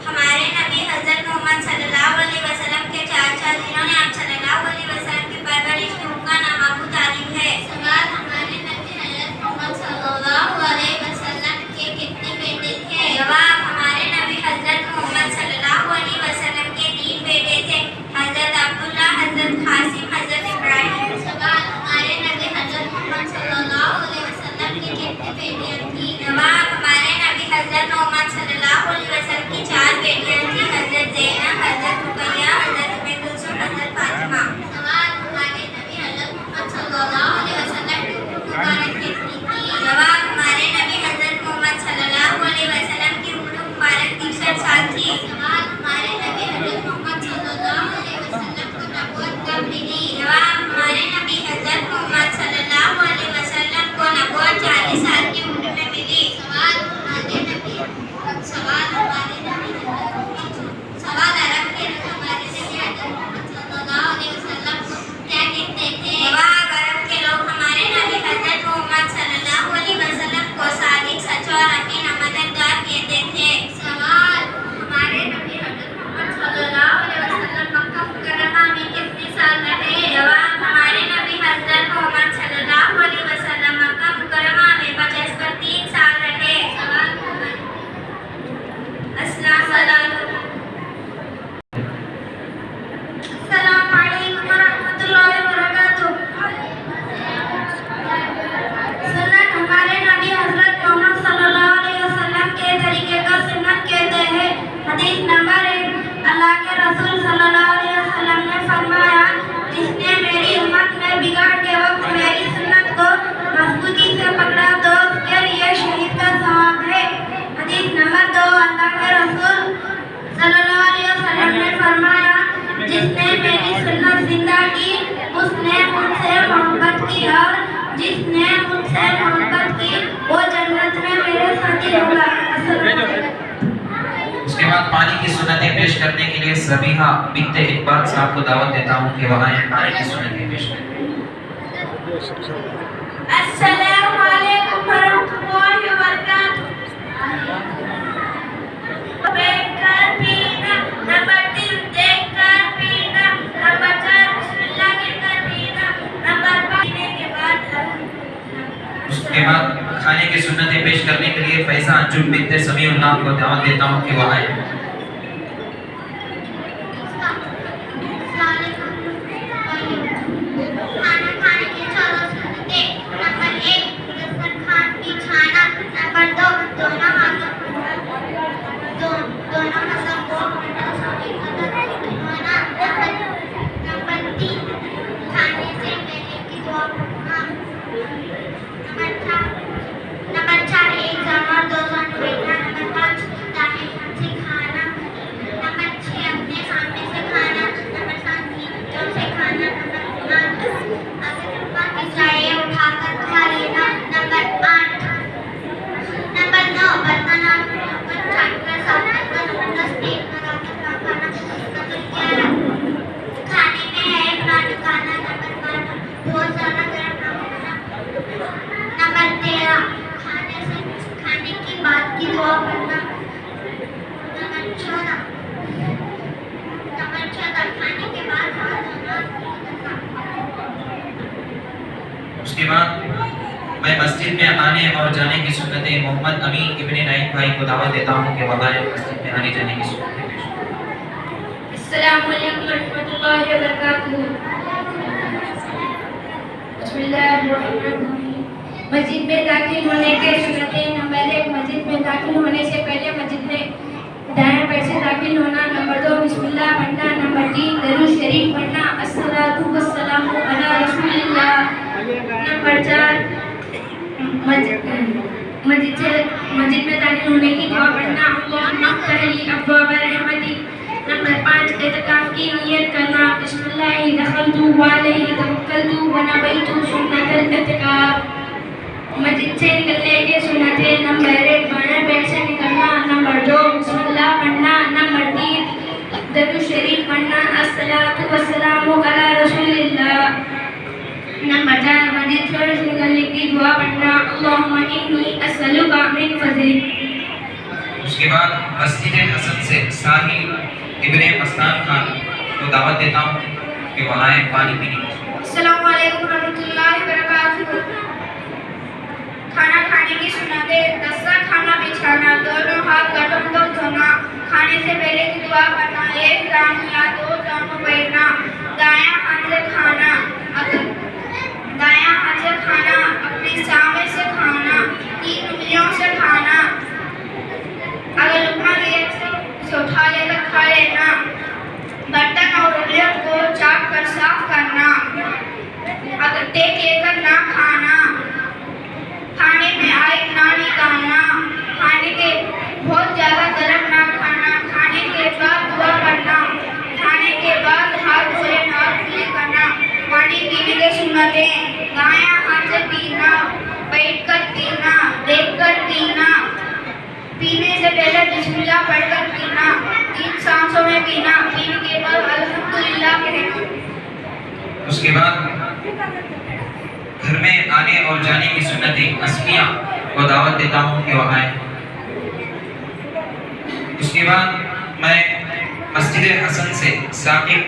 हमारे नबी हज़रत मोहम्मद सल्लल्लाहु अलैहि वसल्लम के चाचा जिन्होंने आप सल्लल्लाहु अलैहि वसल्लम की परवरिश की उनका नाम अबू तालिब है। सवाल, हमारे नबी हज़रत मोहम्मद सल्लल्लाहु अलैहि वसल्लम के कितने बेटे थे? जवाब, हमारे नबी हज़रत मोहम्मद सल्लल्लाहु अलैहि वसल्लम के 3 बेटे थे, हज़रत अब्दुल्ला, हज़रत कासिम, हज़रत इब्राहिम। सवाल, हमारे नबी हज़रत मोहम्मद सल्लल्लाहु अलैहि वसल्लम की कितनी बेटियां थीं? जवाब, हमारे नबी हज़रत मोहम्मद सल्लल्लाहु अलैहि वसल्लम की 4 बेटियां थीं, हज़रत ज़ैनब, हज़रत रुक़ैया, हज़रत उम्मे कुलसूम, हज़रत फातिमा। सवाल, हमारे नबी हज़रत मोहम्मद सल्लल्लाहु अलैहि वसल्लम की उम्र मुबारक कितनी थी? जवाब, हमारे नबी हज़रत मोहम्मद सल्लल्लाहु अलैहि वसल्लम की उम्र मुबारक 63 साल थी। सवाल, हमारे नबी हज़रत मोहम्मद सल्लल्लाहु अलैहि वसल्लम को नबूवत कब मिली? जवाब, हमारे नबी हज़रत मोहम्मद सल्लल्लाहु अलैहि वसल्लम को नबूवत 40 साल की उम्र में मिली। सवाल, हमारे नबी अरब के हमारे नबी हज़रत मोहम्मद सल्लल्लाहु अलैहि वसल्लम को क्या कहते थे? जवाब, अरब के लोग हमारे नबी हज़रत मोहम्मद सल्लल्लाहु अलैहि वसल्लम को सादिक, सच्चा और अमीन अमददगार कहते थे। सवाल, हमारे नबी हज़रत मोहम्मद सल्लल्लाहु अलैहि वसल्लम मक्का मुकर्रमा में कितने साल रहे? जवाब, हमारे नबी हज़रत मोहम्मद सल्लल्लाहु अलैहि वसल्लम मक्का मुकर्रमा में 3 साल रहे। सवाल, अस्सलाम वालेकुम वरहमतुल्लाहि वबरकातुहू। सुन्नत, हमारे नबी हज़रत मोहम्मद सल्लल्लाहु अलैहि वसल्लम के तरीके को सुन्नत कहते हैं। हदीस नंबर 1, अल्लाह के रसूल सल्लल्लाहु अलैहि वसल्लम ने फरमाया, जिसने मेरी उम्मत में बिगाड़ के वक्त मेरी सुन्नत को मजबूती से पकड़ा तो उसके लिए शहीद का सवाब है। हदीस नंबर 2, अल्लाह के रसूल सल्लल्लाहु अलैहि वसल्लम ने फरमाया, जिसने मेरी सुन्नत जिंदा की उसने मुझसे मोहब्बत की, और जिसने मुझसे मोहब्बत की वो जन्नत में मेरे साथी होगा। उसके बाद पानी की सुन्नतें पेश करने के लिए सबीहा बिन्ते इकबाल साहब को दावत देता हूँ कि वह आए पानी की सुन्नतें पेश करें। अस्सलामु अलैकुम वरहमतुल्लाहि वबरकातुहू। बैठकर पीना, नंबर 3 देखकर पीना, नंबर 4 बिस्मिल्लाह कहकर पीना, नंबर 5 पीने के बाद उसके बाद खाने की सुन्नतें पेश करने के लिए फैजा अंजुम बिन्ते समीउल्लाह को दावत देता हूँ कि वह आए। खाना खाने की 14 सुन्नतें। नंबर 1 दस्तरखान बिछाना, नंबर 2 दोनों हाथों को धोना, नंबर 3 खाने से पहले की दुआ पढ़ना, नंबर 4 एक जान और 2 जान बैठना, नंबर 5 दाहिने हाथ से खाना, नंबर 6 अपने सामने से खाना, नंबर 7 नीचे से खाना, नंबर 8 अगर बाकी चाहे उठाकर खा लेना, नंबर 8 नंबर 9 बर्तन और बर्तन चाटकर साफ करना, नंबर 10 पेट में रखकर खाना, नंबर 11 खाने में है ना निकालना, नंबर 12 बहुत ज़्यादा गर्म ना होना, नंबर 13 खाने के बाद की दुआ पढ़ना, नंबर 14 खाने के बाद हाथ धोना। उसके बाद मैं मस्जिद में आने और जाने की सुन्नतें मोहम्मद अमीन इब्ने नाइम भाई को दावत देता हूँ कि वह आए मस्जिद में आने जाने की सुन्नतें पेश करें। अस्सलामु अलैकुम वरहमतुल्लाहि वबरकातुहू। बिस्मिल्लाहिर्रहमानिर्रहीम। मस्जिद में दाखिल होने के सुन्नतें नंबर 1 मस्जिद में दाखिल होने से पहले मस्जिद में दाएं पैर से दाखिल होना, नंबर 2 बिस्मिल्लाह पढ़ना, नंबर 3 दरूद शरीफ पढ़ना, अस्सलातु वस्सलामु अला रसूलिल्लाह, नंबर 4 मस्जिद में दाखिल होने की दुआ पढ़ना, अल्लाहुम्मा अफ्तह ली अब्वाब रहमतिक, नंबर 5 इतिकाफ की नियत करना, बिस्मिल्लाह दखलतु व अलैहि तवक्कलतु व नबैतु सुन्नतल इतिकाफ। मस्जिद से निकलने के सुन्नतें नंबर 1 बाएं पैर से निकलना, नंबर 2 बिस्मिल्लाह पढ़ना, नंबर 3 दरूद शरीफ पढ़ना, अस्सलातु वस्सलामु अला रसूलिल्लाह, नंबर 4 मस्जिद से निकलने की दुआ पढ़ना, अल्लाहुम्मा इन्नी अस्अलुका मिन फज़लिक। उसके बाद मस्जिद हसन से साहिल इब्ने मस्तान खान को दावत देता हूँ कि वो आए पानी पीने। अस्सलामु अलैकुम रहमतुल्लाहि व बरकातुहू। खाना खाने की सुन्नतें दस्ता खाना बिछाना, दोनों हाथ गटम को धोना, खाने से पहले की दुआ करना, एक जान या दो जानों बैठना, दायां हाथ से खाना अपनी सामने से खाना, 3 उंगलियों से खाना, अगर लुकमा लिया से उठा लेकर खा लेना, बर्तन और उंगलियों को चाट कर साफ करना, अगर टेक लेकर ना खाना, खाने में आए ना निकालना, खाने के बहुत ज़्यादा गर्म ना खाना, खाने के बाद दुआ करना, खाने के बाद हाथ धोए हाथ खुले करना, पानी पीने के सुन्नतें दायां हाथ से पीना, बैठकर पीना, देखकर पीना, पीने से पहले बिस्मिल्लाह पढ़कर पीना, 3 सांसों में पीना, पीने के बाद अल्हम्दुलिल्लाह कहना। उसके बाद घर में आने और जाने की सुन्नतें अस्मिया को दावत देता हूँ कि वो आए। उसके बाद मैं मस्जिद हसन से साकिब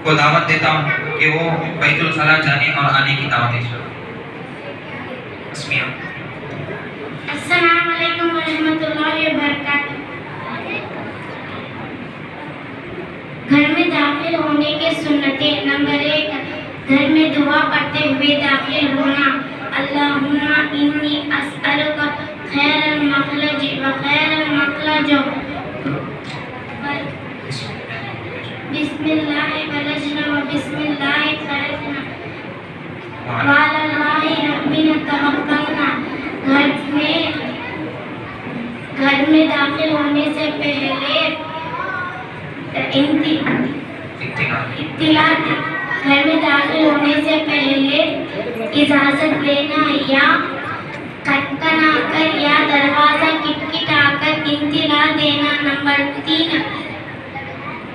को दावत देता हूँ कि वो बैतुल खला जाने और आने की दावत दे। अस्मिया। अस्सलामु अलैकुम व रहमतुल्लाहि व बरकातुहू। घर में दाखिल होने के सुन्नतें नंबर 1 घर में दुआ पढ़ते हुए दाखिल होना, अल्लाहुम्मा इन्नी अस्अलुका खैरल मखरज व खैरल मखरज, बिस्मिल्लाहि वलजना व बिस्मिल्लाहि खरजना व अलल्लाहि रब्बिना तवक्कलना। घर में दाखिल होने से पहले घर में दाखिल होने से पहले इजाजत लेना या खटखटाकर या दरवाजा खटखटाकर इंतजार देना, नंबर 3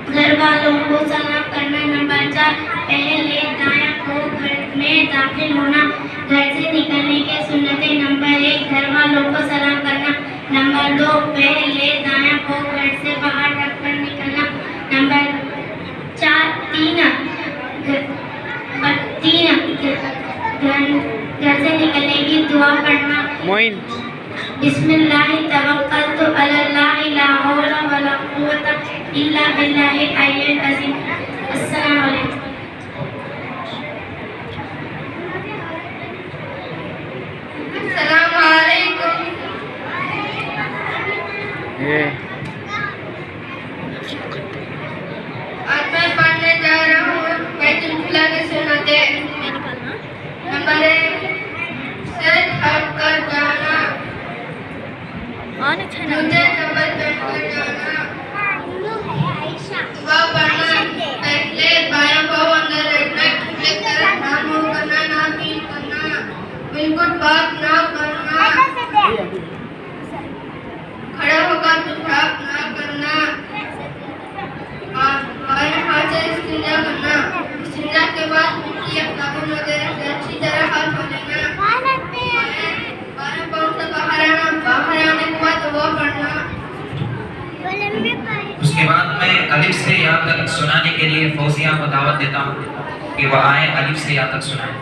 घर वालों को सलाम करना, नंबर 4 पहले दायां को घर में दाखिल होना। घर से निकलने के सुन्नतें नंबर 1 घर वालों को सलाम करना, नंबर 2 पहले दायां को घर से बाहर रखकर निकलना, नंबर 3 घर से निकलने की दुआ पढ़ना, बिस्मिल्लाह तवक्कलतु अलल्लाह ला हौला वला कुव्वता इल्ला बिल्लाहिल अलिय्यिल अज़ीम। अस्सलामु अलैकुम। अस्सलामु अलैकुम। आज मैं पढ़ने जा रहा हूँ बैतुल खला की सुन्नतें। नंबर 1 सर ढक कर जाना, मुझे कमर पहनकर जाना, दुआ पढ़ना, पहले बायां पाँव अंदर रखना, किबले की तरफ ना मुंह करना, ना पीठ करना, बिल्कुल बात ना करना, खड़ा होकर पेशाब ना करना, और बाएं हाथ से इस्तिंजा करना, इस्तिंजा के बाद मिट्टी या साबुन वगैरह से अच्छी तरह हाथ धो लेना, बाएं पाँव से बाहर आने के बाद दुआ पढ़ना। उसके बाद मैं अलिफ से या तक सुनाने के लिए फौजिया को दावत देता हूँ कि वह आए अलिफ से या तक सुनाए।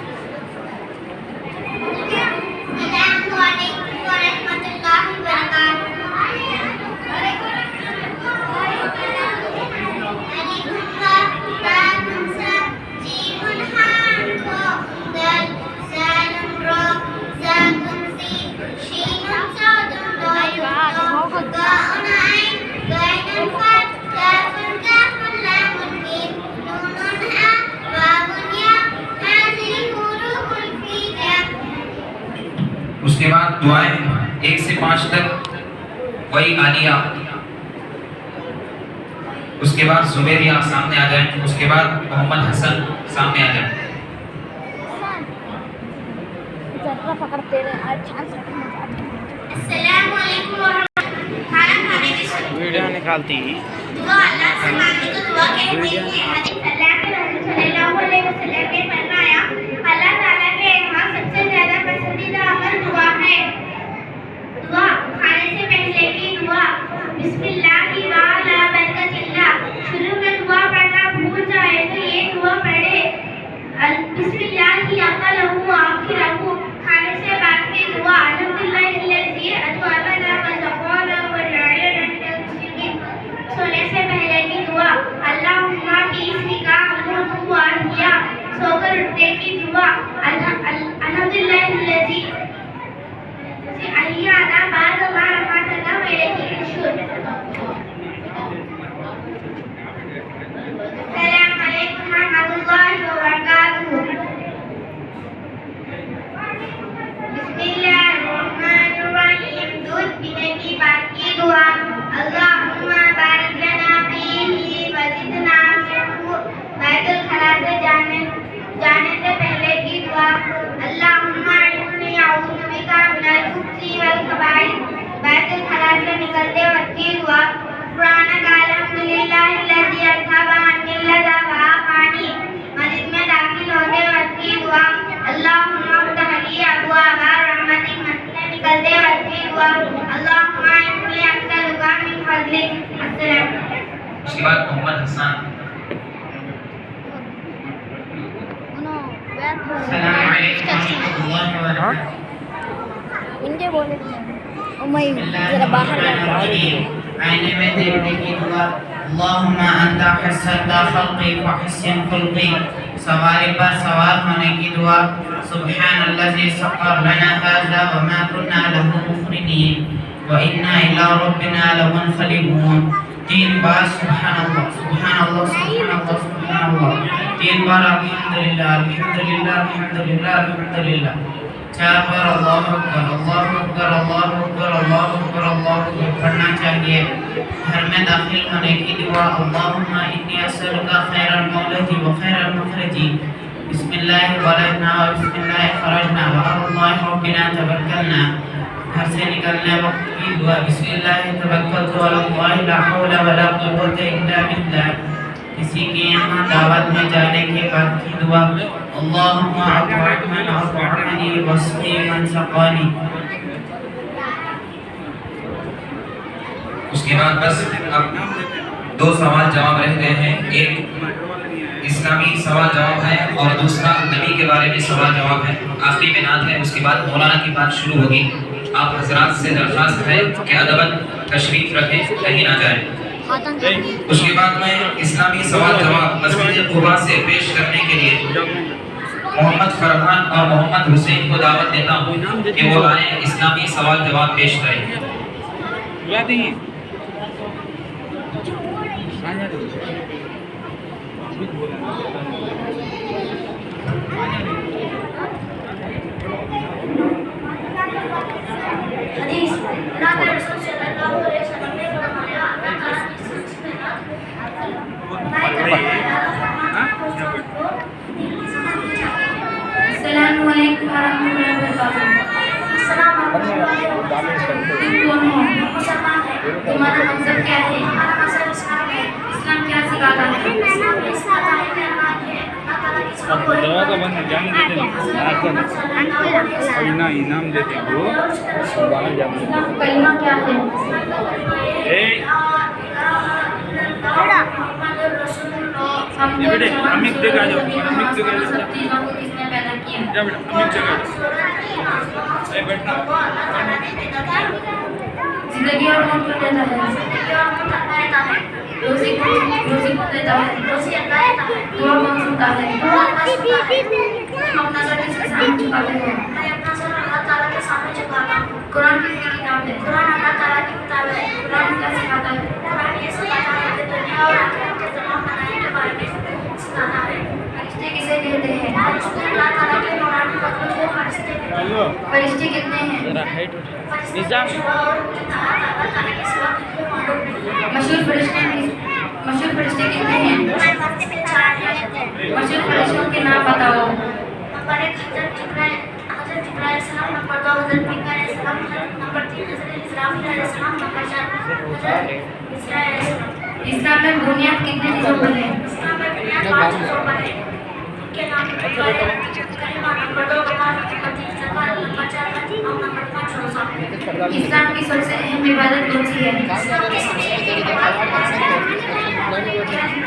ज़ाल دعائیں 1 سے 5 تک وہی عالیہ، اس کے بعد زبیریہ سامنے آ جائیں، اس کے بعد محمد حسن سامنے آ جائیں۔ السلام علیکم ورحمۃ اللہ۔ کھانا کھانے کے ویڈیو نکالتی دعا اللہ سے مانگنے کو دعا کہتے ہیں۔ حدیث اللہ کے رسول صلی اللہ علیہ وسلم نے فرمایا، اللہ تعالیٰ کے یہاں سب سے زیادہ پسندیدہ عمل دعا ہے۔ دعا کھانے سے پہلے کی دعا، بسم اللہ وعلی برکت اللہ۔ شروع میں دعا پڑھنا بھول جائے تو یہ دعا پڑھے، بسم اللہ اولہ آخرہ۔ کھانے سے بعد کی دعا، الحمدللہ الذی اطعمنا ورزقنا وجعلنا من المسلمین۔ سونے سے پہلے کی دعا، اللہم باسمک اموت واحیا۔ سو کر اٹھنے کی دعا، الحمدللہ الذی احیانا بعد ما اماتنا والیہ النشور۔ السلام علیکم ورحمۃ اللہ وبرکاتہ۔ بسم اللہ الرحمن الرحیم۔ دودھ پینے کی بعد کی دعا، اللہم بارک لنا فیہ وزدنا منہ۔ بیت الخلاء سے جانے سے پہلے کی دعا، اللہم انی اعوذ بک من الخبث والخبائث۔ بیت الخلاء سے نکلتے وقت کی دعا، سبحانک الحمدللہ الذی اذھب عنی الأذى وعافانی۔ مسجد میں داخل ہوتے وقت کی دعا، اللہم افتح لی ابواب رحمتک۔ مسجد سے نکلتے وقت کی دعا، اللہم انی اسألک من فضلک۔ السلام۔ اس کے بعد محمد حسن۔ السلام علیکم ورحمۃ اللہ وبرکاتہ۔ انڈے بولے بسم اللہ الرحمن الرحیم۔ آئینے میں دیکھنے کی دعا، اللہم انت حسنت خلقی فحسن خلقی۔ سواری پر سوار ہونے کی دعا، سبحان الذی سخر لنا ھذا وما كنا له مقرنین وإنا إلی ربنا لمنقلبون۔ 3 بار سبحان اللہ سبحان اللہ سبحان اللہ سبحان اللہ، 3 بار الحمدللہ الحمدللہ الحمدللہ الحمدللہ، 4 بار اللہ اکبر اللہ اکبر اللہ اکبر اللہ اکبر اللہ اکبر پڑھنا چاہیے۔ گھر میں داخل ہونے کی دعا، اللہم انی اسألک خیر المولد و خیر المخرج، بسم اللہ ولدنا و بسم اللہ خرجنا وعلی اللہ ربنا توکلنا۔ گھر سے نکلنے وقت کی دعا، بسم اللہ توکلت علی اللہ لا حول ولا قوة الا باللہ۔ کسی کے یہاں دعوت میں جانے کے بعد کی دعا، اللہم اطعم من اطعمنی واسقی من سقانی۔ اس کے بعد بس اب 2 سوال جواب رہ گئے ہیں، ایک اسلامی سوال جواب ہے اور دوسرا نبی کے بارے میں سوال جواب ہے۔ آخری میں نعت ہے، اس کے بعد مولانا کی بات شروع ہوگی۔ آپ حضرات سے درخواست ہے کہ ادباً تشریف رکھیں، کہیں نہ جائیں۔ اس کے بعد میں اسلامی سوال جواب مسجد قباء سے پیش کرنے کے لیے محمد فرحان اور محمد حسین کو دعوت دیتا ہوں کہ وہ آئیں اسلامی سوال جواب پیش کریں۔ حدیث اللہ کے رسول صلی اللہ علیہ وسلم نے فرمایا، اللہ تعالیٰ کی سچ میں السلام علیکم ورحمۃ اللہ وبرکاتہ۔ السلام علیکم۔ تم کون ہو؟ مسلمان ہے۔ تمہارا مذہب کیا ہے؟ ہمارا مذہب اسلام ہے۔ اسلام کیا سکھاتا ہے؟ اسلام یہ سکھاتا ہے کہ اللہ ہے، اللہ تعالیٰ کی سب کو انعام دیتے ہیں وہ باہر جاتے ہیں۔ اسلام کلمہ کیا ہے؟ سب چیزوں کو کس نے پیدا کیا؟ زندگی اور موت کو دیتا ہے، روزی کو دیتا ہے، دعا کون سنتا ہے؟ تم اپنا سر کس کے سامنے جھکاتے ہو؟ میں اپنا سر اللہ تعالیٰ کے سامنے جھکاتا ہوں۔ قرآن کس کی کتاب ہے؟ قرآن اللہ تعالیٰ کی کتاب ہے۔ قرآن کیا سکھاتا ہے؟ قرآن یہ سکھاتا ہے کہ دنیا اور آخرت کے تمام بنانے کے بارے میں سکھاتا ہے۔ فرشتے کسے کہتے ہیں؟ فرشتے اللہ تعالیٰ کے نورانی مخلوق کو فرشتے کہتے ہیں۔ फरिश्ते कितने हैं? जरा हाइट निजाम मशहूर फरिश्ते कितने हैं? मशहूर फरिश्तों के नाम बताओ। नंबर 1 हज़रत जिब्राइल अलैहिस्सलाम, नंबर 2 हज़रत मीकाईल अलैहिस्सलाम, नंबर 3 हज़रत इस्राफील अलैहिस्सलाम, नंबर 4 हज़रत इस्राईल अलैहिस्सलाम। इस्लाम में बुनियाद कितनी चीजों पर है? इस्लाम में बुनियाद 5 चीजों पर है। उनके नाम कलिमा, नंबर 2 नमाज, नंबर 3 ज़कात, नंबर 4 हज और नंबर 5 रोज़ा। इस्लाम की सबसे अहम इबादत कौन सी है? इस्लाम की सबसे अहम इबादत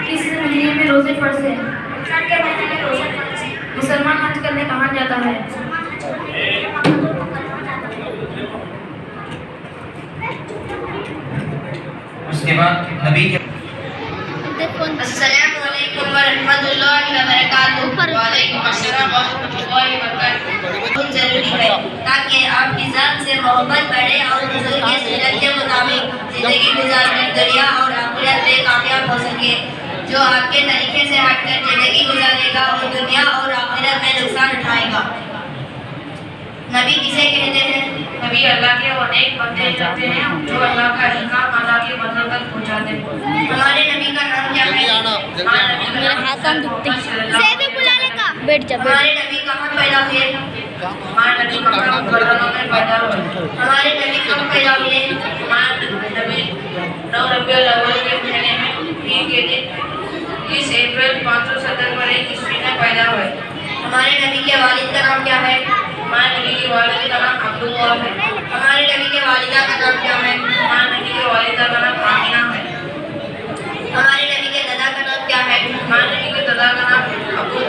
किस महीने में रोजे फर्ज है? रमज़ान के महीने में रोज़े फर्ज हैं। मुसलमान हज करने कहाँ जाता है? मुसलमान हज करने के लिए मक्का मुकर्रमा जाता है। उसके बाद नबी के अस्सलामु अलैकुम व रहमतुल्लाहि व बरकातुहू। वालेकुम अस्सलाम व रहमतुल्लाहि व बरकातुहू। बहुत जरूरी है ताकि आपकी जान से मोहब्बत बढ़े और हुजूर के सीरत के मुताबिक जिंदगी गुजारकर दुनिया और आखिरत में कामयाब हो सके। जो आपके तरीके से हटकर जिंदगी गुजारेगा वो दुनिया और आखिरत में नुकसान उठाएगा। नबी किसे कहते हैं? नबी अल्लाह के वो नेक बंदे होते हैं जो अल्लाह का अहकाम अल्लाह के बंदों तक पहुंचाते हैं। हमारे नबी का नाम क्या है? मेरे हाथ कान दुखते हैं। सेब बुलाने का बैठ जा बैठ। हमारे नबी कहाँ पैदा हुए? हमारे नबी मक्का मुकर्रमा में पैदा हुए। हमारे नबी कब पैदा हुए? हमारे नबी 9 रबीउल अव्वल के महीने में ईद के दिन 30 अप्रैल 570 ईस्वी में पैदा हुए। हमारे नबी के वालिद का नाम क्या है? हमारे नबी के वालिद का नाम अब्दुल्लाह है। हमारे नबी के वालिदा का नाम क्या है? हमारे नबी के वालिदा का नाम आमिना है। हमारे नबी के दादा का नाम क्या है? हमारे नबी के दादा का नाम अब्दुल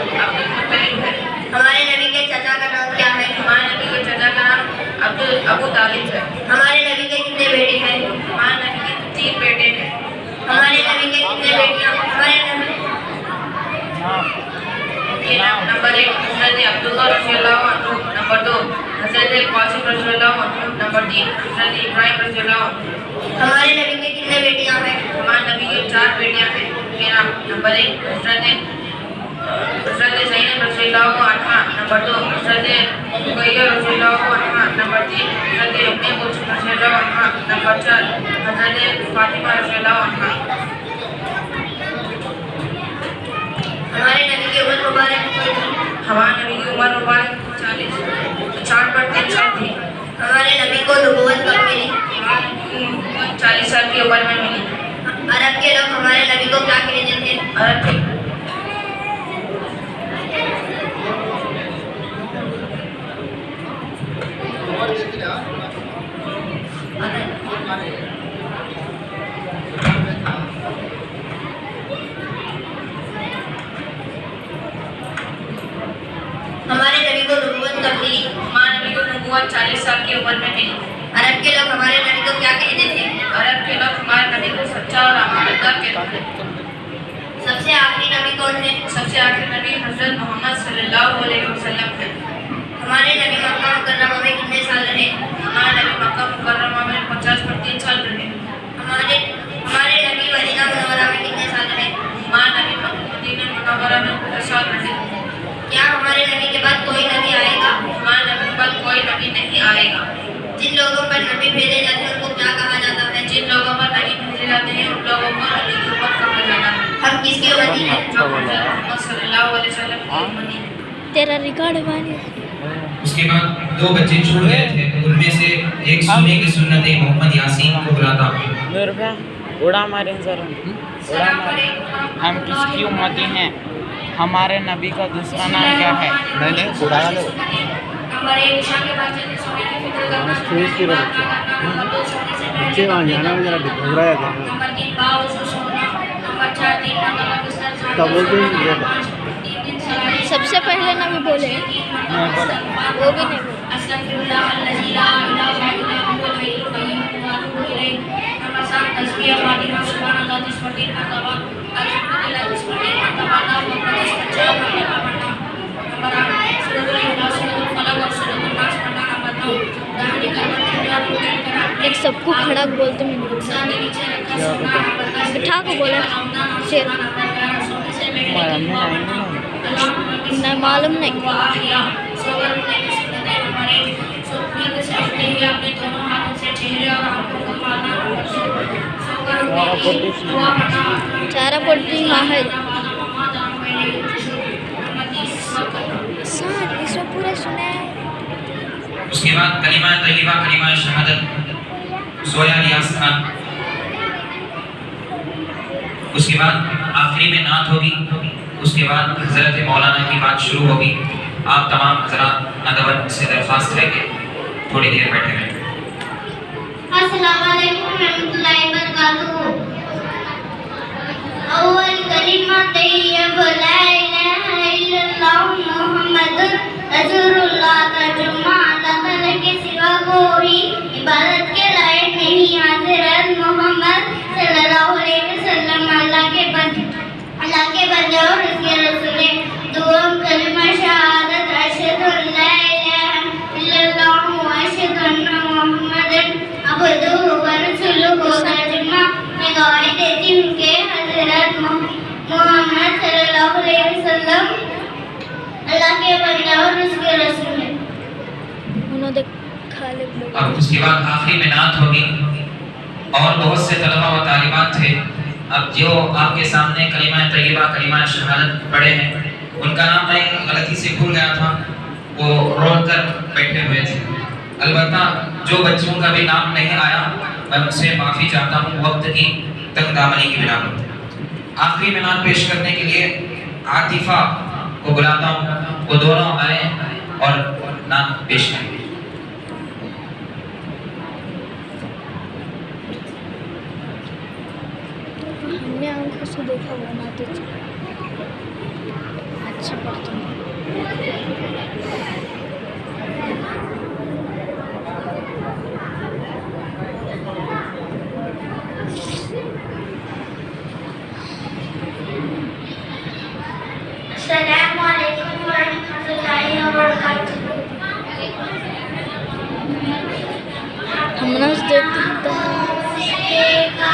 मुत्तलिब है। हमारे नबी के चाचा का नाम क्या है? हमारे नबी के चाचा का नाम अबू तालिब है। हमारे नबी के कितने बेटे हैं? हमारे नबी के 3 बेटे हैं। हमारे नबी के कितने बेटियां? हमारे नबी के नाम नंबर 1 हज़रत अब्दुल्लाह रज़ियल्लाहु अन्हु, नंबर 2 हज़रत कासिम रज़ियल्लाहु अन्हु, नंबर 3 हज़रत इब्राहिम रज़ियल्लाहु अन्हु। हमारे नबी के कितने बेटियां हैं? हमारे नबी के 4 बेटियां हैं। उनके नाम नंबर 1 हज़रत ज़ैनब रज़ियल्लाहु अन्हा, नंबर 2 हज़रत रुक़ैया रज़ियल्लाहु अन्हा, नंबर 3 हज़रत उम्मे कुलसूम रज़ियल्लाहु अन्हा, नंबर 4 हज़रत फातिमा रज़ियल्लाहु अन्हा। हमारे नबी की उम्र मुबारक हमारे नबी की उम्र मुबारक 40 पर 3 साल थी। हमारे नबी को नबूवत कब मिली? 40 साल की उम्र में मिली। अरब के लोग हमारे नबी को क्या कहते थे? अरब के हमारे नबी को नबूवत कब मिली? हमारे नबी को नबूवत 40 साल की उम्र में मिली। अरब के लोग हमारे नबी को क्या कहते थे? अरब के लोग हमारे नबी को सच्चा और अमानतदार कहते थे। सबसे आखिरी नबी कौन है? सबसे आखिरी नबी हज़रत मोहम्मद सल्लल्लाहु अलैहि वसल्लम है। हमारे नबी मक्का मुकर्रमा में कितने साल रहे? हमारे नबी मक्का मुकर्रमा में 50 पर 3 साल रहे। हमारे नबी मदीना मुनव्वरा में कितने साल रहे? हमारे नबी मदीना मुनव्वरा में 50 साल रहे। क्या हमारे नबी के बाद कोई नबी आएगा? हमारे नबी के बाद कोई नबी नहीं आएगा। जिन लोगों पर नबी भेजे जाते हैं उनको क्या कहा जाता है? जिन लोगों पर नबी भेजे जाते हैं उन लोगों को नबी की उम्मत कहा जाता है। हम किसकी उम्मती हैं? हम मोहम्मद सल्लल्लाहु अलैहि वसल्लम की उम्मती हैं। तेरा रिकॉर्ड माने। उसके बाद 2 बच्चे छूट गए थे, उनमें से एक सुन्नी की सुन्नत मोहम्मद यासीन को बुलाता। उड़ा मारे जरा उड़ा मारे। हम किसकी उम्मती हैं? हमारे नबी का दूसरा नाम क्या है? नंबर 1 ईशा के बाद जल्दी सोने की फिक्र करना। बच्चे वहाँ जाना में जरा घबराया था। नंबर 3 बावजूद सोना। नंबर 4 3 नंबर बिस्तर सोना। तब वो भी सबसे पहले नबी बोले वो भी नहीं बोले। अस्तगफिरुल्लाह अल्लज़ी ला इलाहा इल्ला हुवल हय्युल क़य्यूम व अतूबु इलैह। नंबर 7 तस्बीह फातिमा सुभानअल्लाह 33 मरतबा, अल्हम्दुलिल्लाह 33 मरतबा, अल्लाहु अकबर 34 मरतबा पढ़ना। नंबर 8 सूरतुल इखलास, सूरतुल फलक और सूरतुल नास पढ़ना। नंबर 9 दाहिनी कमर के अंदर एक सबको खड़ा बोलते मैं सामने नीचे रखा सोना। नंबर 10 बिठा को बोला शेर नंबर 11 सोने से बेटे नहीं मालूम नहीं। सबर में सुन्नत नंबर 1 से सीखते ही अपने दोनों हाथों से चेहरे और आंखों को मारना सोकर दुआ पढ़ना चारा पड़ती हाँ है इसमें पूरा सुना है। उसके बाद कलिमा तय्यबा कलिमा शहादत सोया रियाज खान। उसके बाद आखिरी में नात होगी। उसके बाद हजरत मौलाना की बात शुरू होगी। आप तमाम हजरात अदब से दरख्वास्त है कि थोड़ी देर बैठे रहें। अस्सलाम वालेकुम रहमतुल्लाहि व बरकातुहू। अव्वल कलिमा तय्यब ला इलाहा इल्लल्लाह मुहम्मदुर रसूलुल्लाह। तर्जुमा अल्लाह ताला के सिवा कोई इबादत के लायक नहीं। हज़रत मोहम्मद सल्लल्लाहु अलैहि वसल्लम अल्लाह के बंदे और उसके रसूल हैं। दुआम कलिमा शहादत अशहदु अल्ला इलाहा इल्लल्लाह व अशहदु अन्ना मुहम्मदन अब्दुहु व रसूलुहु। तर्जुमा मैं गवाही देती हूँ कि हज़रत मोहम्मद सल्लल्लाहु अलैहि वसल्लम अल्लाह के बंदे और उसके रसूल हैं। उन्होंने खाली अब उसके बाद आखिरी में नात होगी और बहुत से तलबा व तालिबात थे। अब जो आपके सामने कलिमा तय्यबा कलिमा शहादत पढ़े हैं उनका नाम मैं गलती से भूल गया था, वो रो कर बैठे हुए थे। अलबत्ता जो बच्चों का भी नाम नहीं आया मैं उनसे माफ़ी चाहता हूँ वक्त की तंगदामनी की बिना पर। आखिरी में नात पेश करने के लिए आतिफा को बुलाता हूँ, वो दोनों आए और नात पेश करें। हमने आंखों से देखा हुआ ना तो अच्छा पढ़ती हूँ। अस्सलामु अलैकुम व रहमतुल्लाहि व बरकातुहू। हमने देखते हैं से का